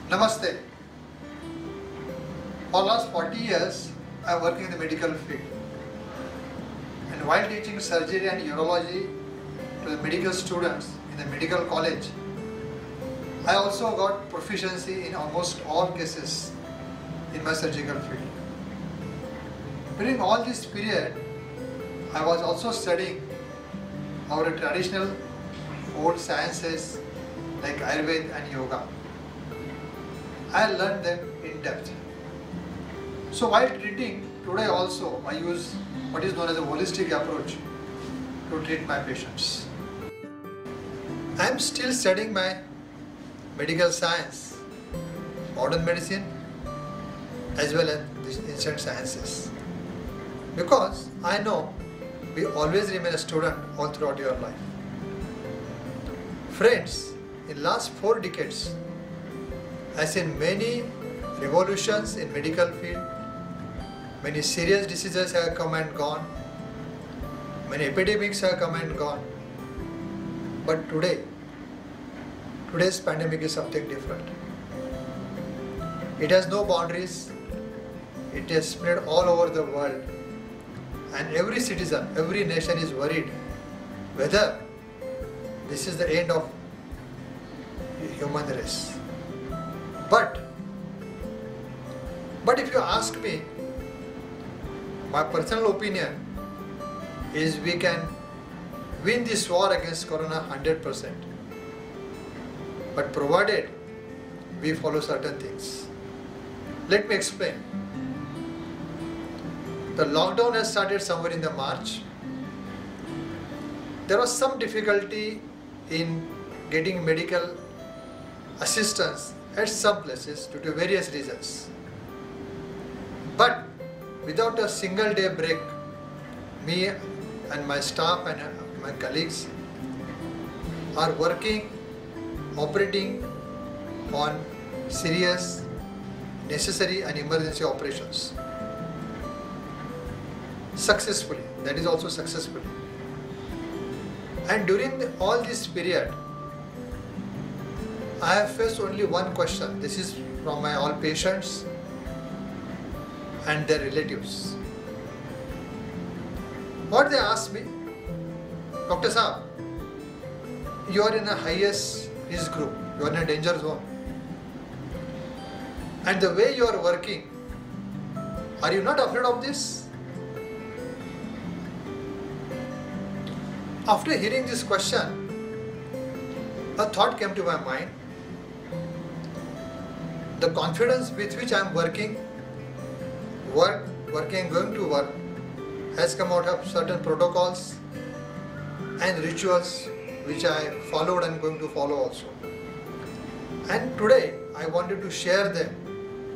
Namaste. For last 40 years, I am working in the medical field. And while teaching surgery and urology to the medical students in the medical college, I also got proficiency in almost all cases in my surgical field. During all this period, I was also studying our traditional old sciences like Ayurveda and Yoga. I learned them in depth. So while treating, today also I use what is known as a holistic approach to treat my patients. I am still studying my medical science, modern medicine as well as the ancient sciences. Because I know we always remain a student all throughout your life. Friends, in last 4 decades, I have seen many revolutions in medical field. Many serious diseases have come and gone. Many epidemics have come and gone. But today's pandemic is something different. It has no boundaries. It has spread all over the world. And every citizen, every nation is worried whether this is the end of the human race. But if you ask me, my personal opinion is we can win this war against Corona 100%. But provided we follow certain things. Let me explain. The lockdown has started somewhere in the March. There was some difficulty in getting medical assistance at some places due to various reasons. But without a single day break, me and my staff and my colleagues are working, operating on serious, necessary and emergency operations. Successfully, that is also successfully. And during all this period, I have faced only one question. This is from my all patients and their relatives. What they asked me, Dr. Saab, you are in a highest risk group, you are in a danger zone. And the way you are working, are you not afraid of this? After hearing this question, a thought came to my mind. The confidence with which I am working, going to work, has come out of certain protocols and rituals which I followed and going to follow also. And today I wanted to share them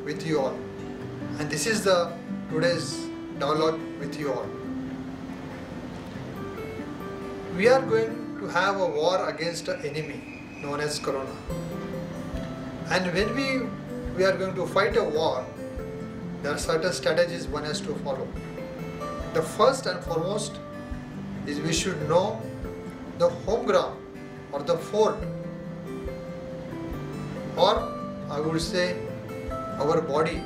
with you all. And this is today's dialogue with you all. We are going to have a war against an enemy known as Corona. And when we are going to fight a war, there are certain strategies one has to follow. The first and foremost is we should know the home ground or the fort, or I would say our body,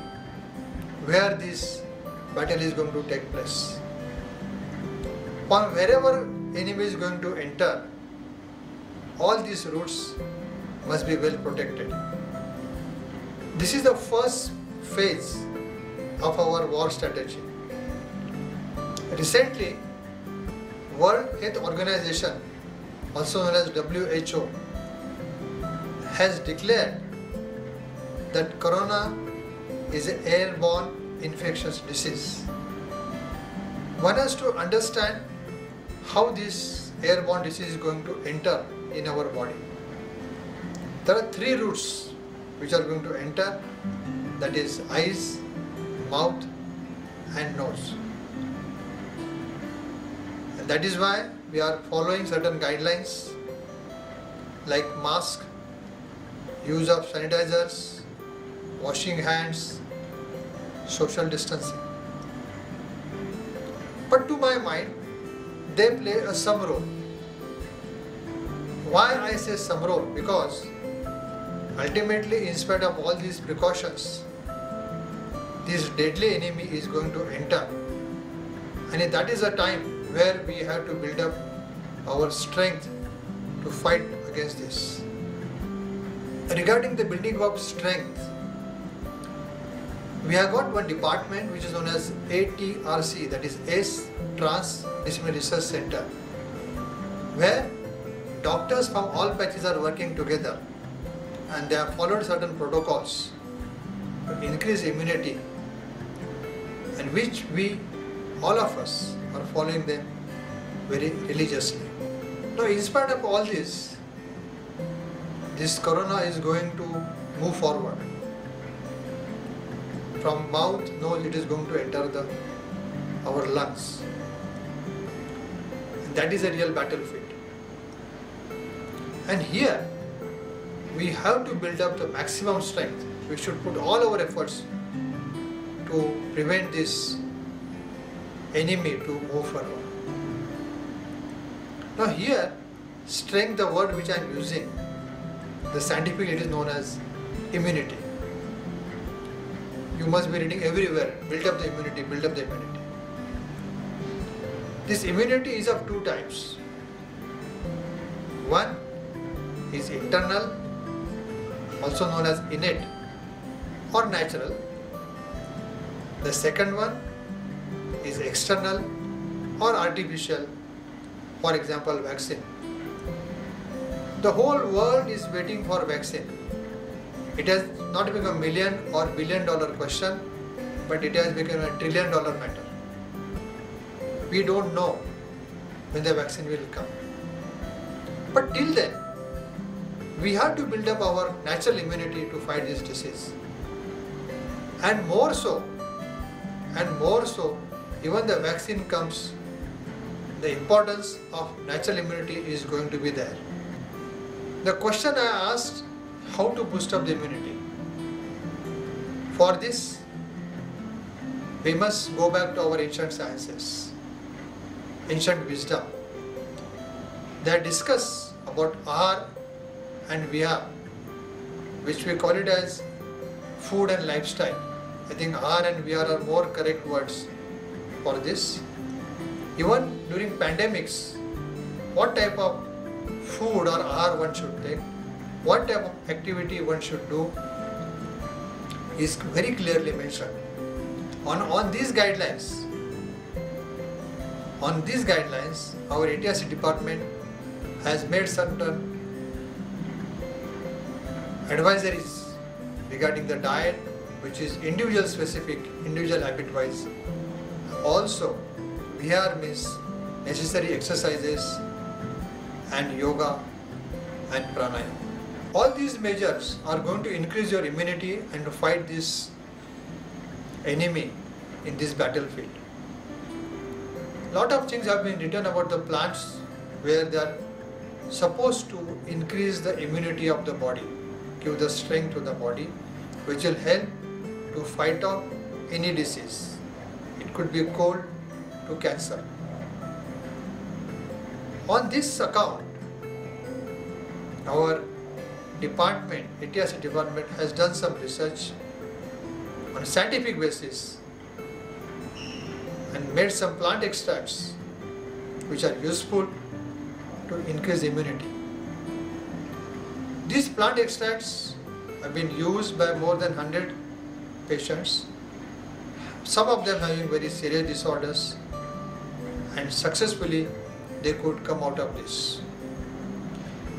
where this battle is going to take place. On wherever enemy is going to enter, all these routes must be well protected. This is the first phase of our war strategy. Recently, World Health Organization, also known as WHO, has declared that Corona is an airborne infectious disease. One has to understand how this airborne disease is going to enter in our body. There are 3 routes which are going to enter, that is eyes, mouth and nose. And that is why we are following certain guidelines like mask, use of sanitizers, washing hands, social distancing. But to my mind, they play some role. Why I say some role? Because ultimately, in spite of all these precautions, this deadly enemy is going to enter. And that is a time where we have to build up our strength to fight against this. Regarding the building of strength, we have got one department which is known as ATRC, that is ACE Transdisciplinary Research Center, where doctors from all patches are working together and they have followed certain protocols to increase immunity, and which we, all of us, are following them very religiously. Now, in spite of all this corona is going to move forward. From mouth, nose, it is going to enter our lungs. And that is a real battlefield. And here, we have to build up the maximum strength. We should put all our efforts to prevent this enemy to move forward. Now here, strength, the word which I am using, the scientific it is known as immunity. You must be reading everywhere, build up the immunity, build up the immunity. This immunity is of two types. One is internal, also known as innate or natural. The second one is external or artificial, for example, vaccine. The whole world is waiting for vaccine. It has not become a million or billion-dollar question, but it has become a trillion-dollar matter. We don't know when the vaccine will come. But till then, we have to build up our natural immunity to fight this disease. And more so, even the vaccine comes, the importance of natural immunity is going to be there. The question I asked, how to boost up the immunity? For this, we must go back to our ancient sciences, ancient wisdom. They discuss about Ahar and Vihar, which we call it as food and lifestyle. I think Ahar and Vihar are more correct words for this. Even during pandemics, what type of food or Ahar one should take, what type of activity one should do is very clearly mentioned. On these guidelines, our ATRC department has made certain advisories regarding the diet, which is individual specific, individual habit wise. Also, Vihar means necessary exercises and yoga and pranayama. All these measures are going to increase your immunity and to fight this enemy in this battlefield. Lot of things have been written about the plants where they are supposed to increase the immunity of the body, give the strength to the body, which will help to fight off any disease. It could be cold to cancer. On this account, our department, ATRC department, has done some research on a scientific basis and made some plant extracts which are useful to increase immunity. These plant extracts have been used by more than 100 patients, some of them having very serious disorders, and successfully they could come out of this.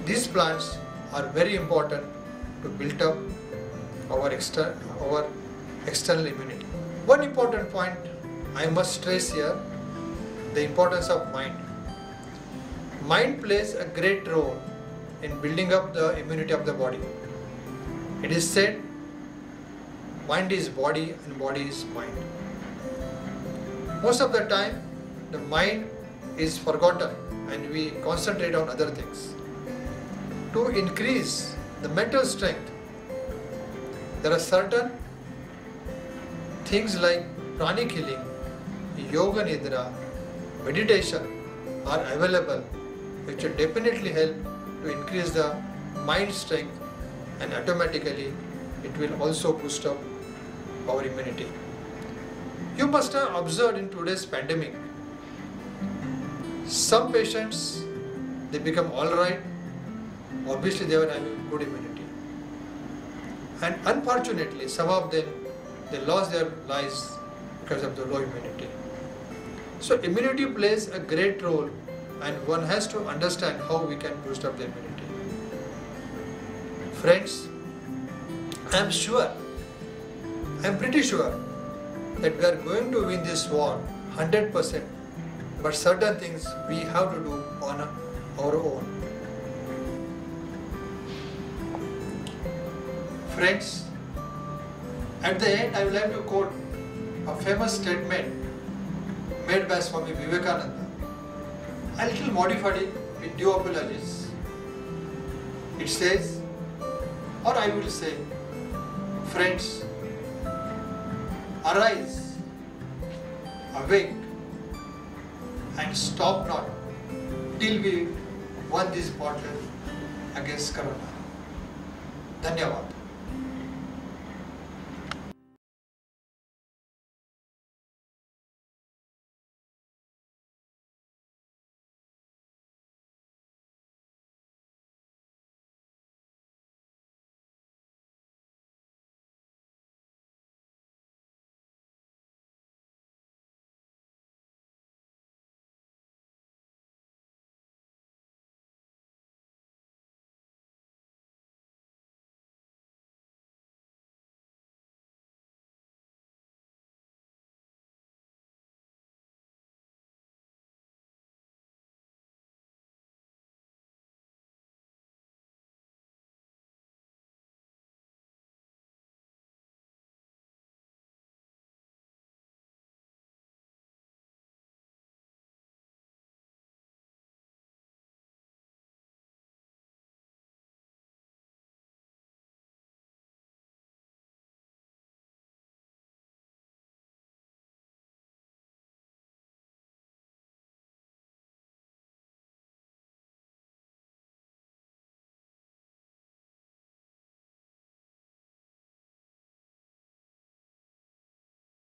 These plants are very important to build up our external immunity. One important point I must stress here, the importance of mind. Mind plays a great role in building up the immunity of the body. It is said, mind is body and body is mind. Most of the time, the mind is forgotten and we concentrate on other things. To increase the mental strength, there are certain things like pranic healing, yoga nidra, meditation are available, which will definitely help to increase the mind strength and automatically it will also boost up our immunity. You must have observed in today's pandemic, some patients, they become alright, obviously they were having good immunity. And unfortunately, some of them, they lost their lives because of the low immunity. So immunity plays a great role, and one has to understand how we can boost up the immunity. Friends, I am pretty sure that we are going to win this war 100%, but certain things we have to do on our own. Friends, at the end I would like to quote a famous statement made by Swami Vivekananda. I little modified it with due apologies. It says, or I will say, friends, arise, awake, and stop not till we won this battle against Corona. Dhanyavad.